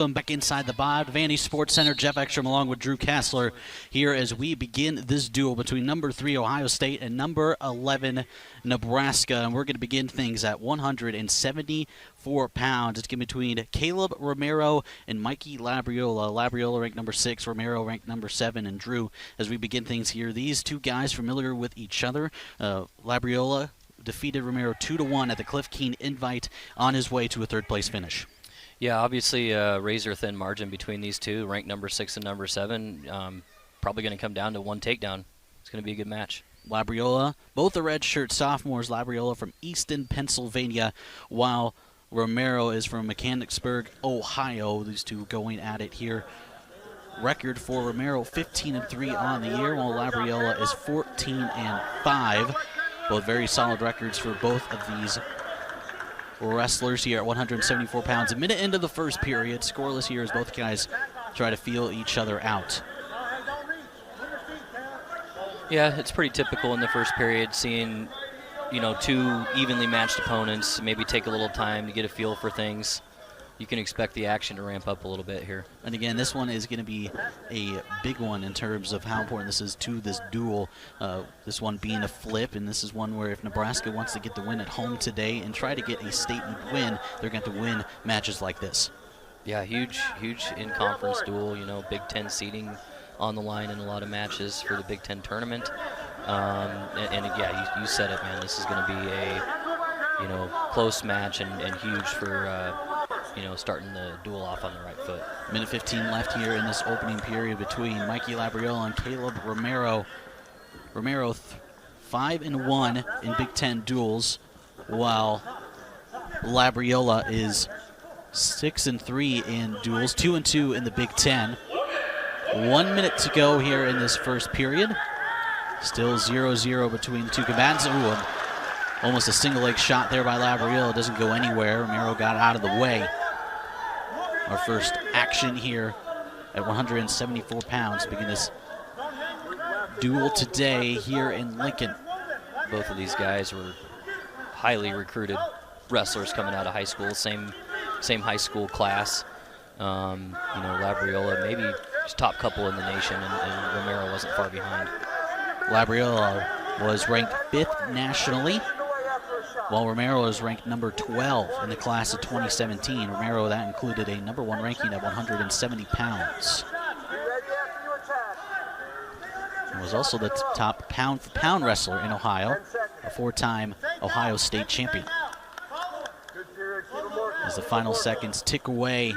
Back inside the Bob Vandy Sports Center, Jeff Ekstrom along with Drew Kassler here as we begin this duel between number 3 Ohio State and number 11 Nebraska. And we're going to begin things at 174 pounds. It's going to be between Kaleb Romero and Mikey Labriola. Labriola ranked number 6, Romero ranked number 7. And Drew, as we begin things here, these two guys familiar with each other. Labriola defeated Romero 2-1 at the Cliff Keen Invite on his way to a third-place finish. Yeah, obviously a razor-thin margin between these two, ranked number 6 and number 7. Probably going to come down to one takedown. It's going to be a good match. Labriola, both the redshirt sophomores. Labriola from Easton, Pennsylvania, while Romero is from Mechanicsburg, Ohio. These two going at it here. Record for Romero, 15-3 on the year, while Labriola is 14-5. Both very solid records for both of these wrestlers here at 174 pounds. A minute into the first period, scoreless here as both guys try to feel each other out. Yeah, it's pretty typical in the first period, seeing, two evenly matched opponents maybe take a little time to get a feel for things. You can expect the action to ramp up a little bit here. And again, this one is going to be a big one in terms of how important this is to this duel. This one being a flip, and this is one where if Nebraska wants to get the win at home today and try to get a statement win, they're going to have to win matches like this. Yeah, huge in-conference duel. Big Ten seeding on the line in a lot of matches for the Big Ten tournament. Yeah, you said it, man. This is going to be a close match and huge for starting the duel off on the right foot. Minute 15 left here in this opening period between Mikey Labriola and Kaleb Romero. Romero 5-1 in Big Ten duels, while Labriola is 6-3 in duels, 2-2 in the Big Ten. 1 minute to go here in this first period. Still 0-0 between the two combatants. Ooh, almost a single leg shot there by Labriola. Doesn't go anywhere. Romero got out of the way. Our first action here at 174 pounds. Begin this duel today here in Lincoln. Both of these guys were highly recruited wrestlers coming out of high school, same high school class. Labriola maybe just top couple in the nation, and Romero wasn't far behind. Labriola was ranked 5th nationally, while Romero is ranked number 12 in the class of 2017. Romero, that included a number 1 ranking at 170 pounds. He was also the top pound-for-pound wrestler in Ohio, a 4-time Ohio State champion. As the final seconds tick away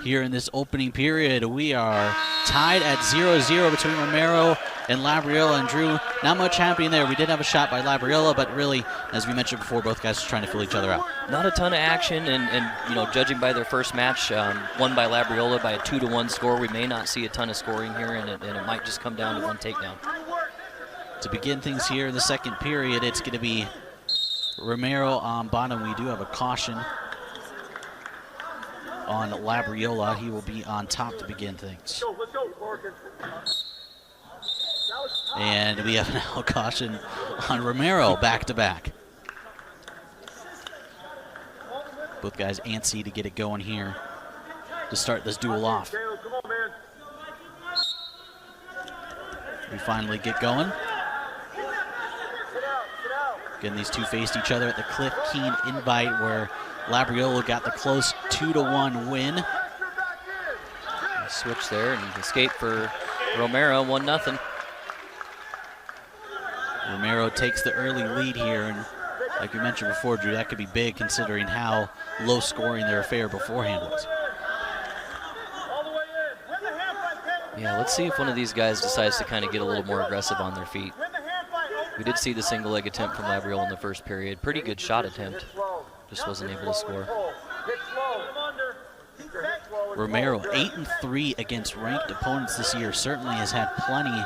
here in this opening period, we are tied at 0-0 between Romero and Labriola. And Drew, not much happening there. We did have a shot by Labriola, but really, as we mentioned before, both guys are trying to fill each other out. Not a ton of action, and judging by their first match, won by Labriola by a 2-1 score, we may not see a ton of scoring here, and it might just come down to one takedown. To begin things here in the second period, it's going to be Romero on bottom. We do have a caution on Labriola. He will be on top to begin things. And we have now a caution on Romero back-to-back. Both guys antsy to get it going here to start this duel off. We finally get going. Again, these two faced each other at the Cliff Keen Invite, where Labriola got the close 2-1 win. Switch there and escape for Romero, 1-0. Romero takes the early lead here, and like we mentioned before, Drew, that could be big considering how low scoring their affair beforehand was. Yeah, let's see if one of these guys decides to kind of get a little more aggressive on their feet. We did see the single leg attempt from Labriola in the first period. Pretty good shot attempt. Just wasn't able to score. Romero, 8-3 against ranked opponents this year, certainly has had plenty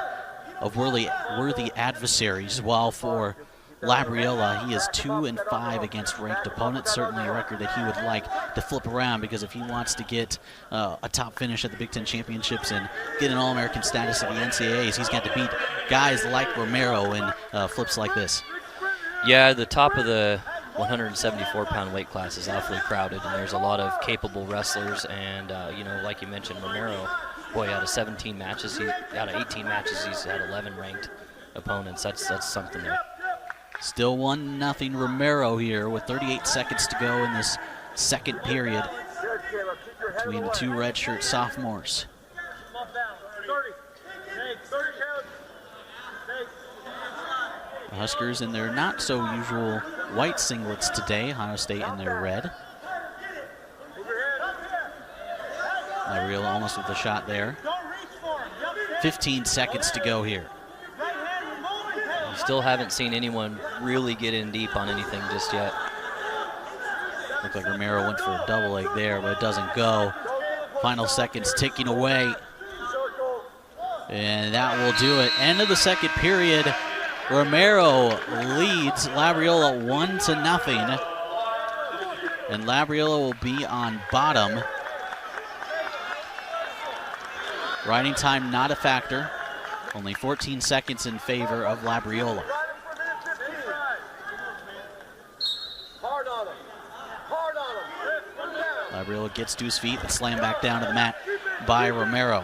of worthy adversaries, while for Labriola, he is 2-5 against ranked opponents. Certainly a record that he would like to flip around, because if he wants to get a top finish at the Big Ten Championships and get an All-American status at the NCAAs, he's got to beat guys like Romero in flips like this. Yeah, the top of the 174-pound weight class is awfully crowded, and there's a lot of capable wrestlers. And like you mentioned, Romero, boy, out of 18 matches, he's had 11 ranked opponents. That's something there. Still 1-0 Romero here with 38 seconds to go in this second period between the two redshirt sophomores. The Huskers in their not so usual white singlets today, Ohio State in their red. Labriola almost with the shot there. 15 seconds to go here. We still haven't seen anyone really get in deep on anything just yet. Looked like Romero went for a double leg there, but it doesn't go. Final seconds ticking away. And that will do it. End of the second period. Romero leads Labriola 1-0. And Labriola will be on bottom. Riding time not a factor. Only 14 seconds in favor of Labriola. Labriola gets to his feet, but slammed back down to the mat by Romero.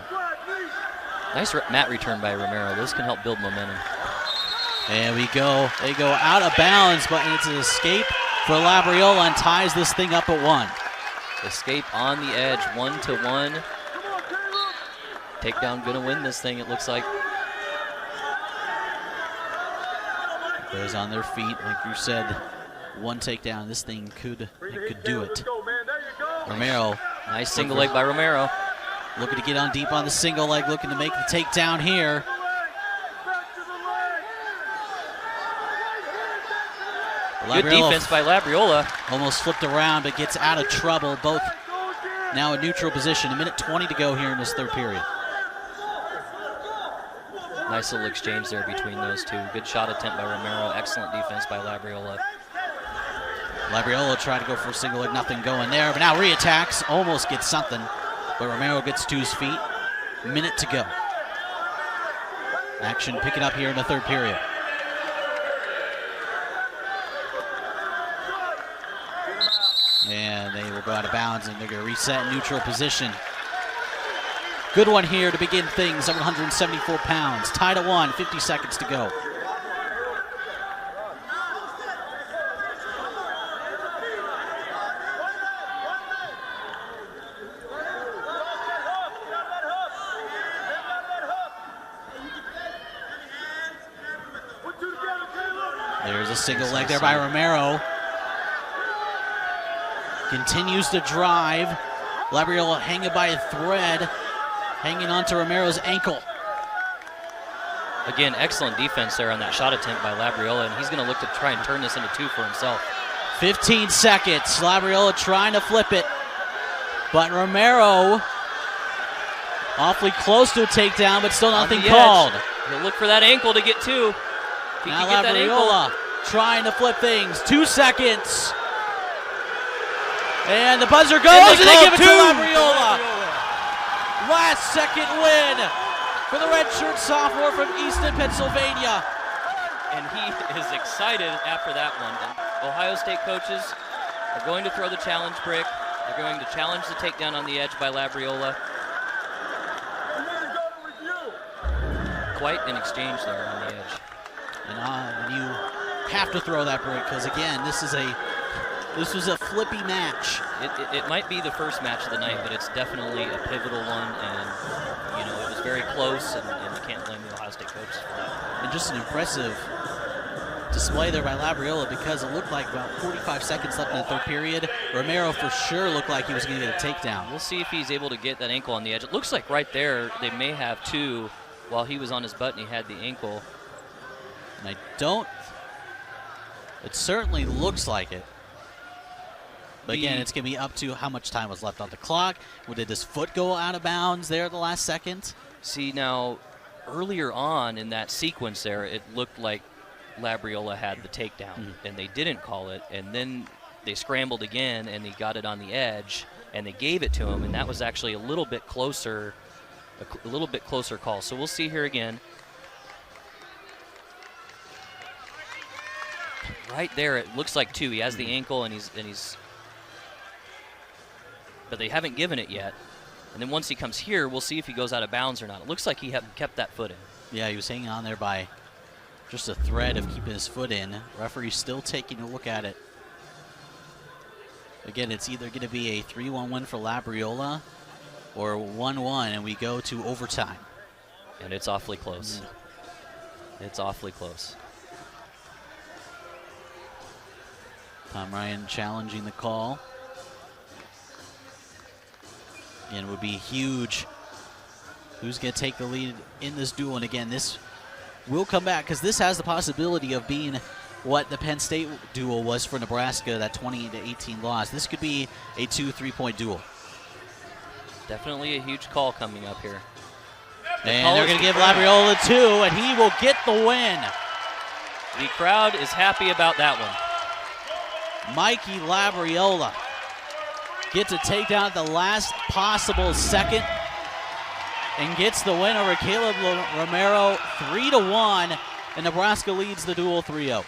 Nice mat return by Romero. This can help build momentum. And we go. They go out of bounds, but it's an escape for Labriola and ties this thing up at 1. Escape on the edge, 1-1. Takedown gonna win this thing, it looks like. Players on their feet, like you said, one takedown. This thing could do it. Romero, nice single leg by Romero. Looking to get on deep on the single leg, looking to make the takedown here. Good defense by Labriola. Almost flipped around, but gets out of trouble. Both now in neutral position. 1:20 to go here in this third period. Nice little exchange there between those two. Good shot attempt by Romero. Excellent defense by Labriola. Labriola tried to go for a single leg, nothing going there, but now re-attacks, almost gets something, but Romero gets to his feet. 1 minute to go. Action picking up here in the third period. And they will go out of bounds, and they're going to reset in neutral position. Good one here to begin things, 174 pounds. Tied at 1, 50 seconds to go. There's a single leg there by Romero. Continues to drive. Labriola hanging by a thread, hanging onto Romero's ankle. Again, excellent defense there on that shot attempt by Labriola, and he's going to look to try and turn this into 2 for himself. 15 seconds. Labriola trying to flip it, but Romero awfully close to a takedown, but still nothing called. He'll look for that ankle to get 2. Now Labriola trying to flip things. 2 seconds. And the buzzer goes, and they give it to Labriola. Last second win for the redshirt sophomore from Easton, Pennsylvania. And he is excited after that one. And Ohio State coaches are going to throw the challenge brick. They're going to challenge the takedown on the edge by Labriola. Quite an exchange there on the edge. And you have to throw that brick because, again, this was a flippy match. It might be the first match of the night, but it's definitely a pivotal one, and it was very close, and you can't blame the Ohio State coaches for that. And just an impressive display there by Labriola because it looked like about 45 seconds left in the third period. Romero for sure looked like he was going to get a takedown. We'll see if he's able to get that ankle on the edge. It looks like right there they may have 2 while he was on his butt and he had the ankle. And it certainly looks like it. But again, it's going to be up to how much time was left on the clock. Did his foot go out of bounds there at the last second? See, now, earlier on in that sequence there, it looked like Labriola had the takedown, and they didn't call it. And then they scrambled again, and he got it on the edge, and they gave it to him, and that was actually a little bit closer call. So we'll see here again. right there. It looks like 2. He has the ankle, and he's. But they haven't given it yet. And then once he comes here, we'll see if he goes out of bounds or not. It looks like he kept that foot in. Yeah, he was hanging on there by just a thread of keeping his foot in. Referee's still taking a look at it. Again, it's either going to be a 3-1 win for Labriola or 1-1, and we go to overtime. And it's awfully close. It's awfully close. Tom Ryan challenging the call. Again, it would be huge. Who's going to take the lead in this duel? And again, this will come back because this has the possibility of being what the Penn State duel was for Nebraska, that 20-18 loss. This could be a 2-3-point duel. Definitely a huge call coming up here. And they're going to give Labriola 2, and he will get the win. The crowd is happy about that one. Mikey Labriola gets to take down the last possible second and gets the win over Kaleb Romero 3-1, and Nebraska leads the duel 3-0.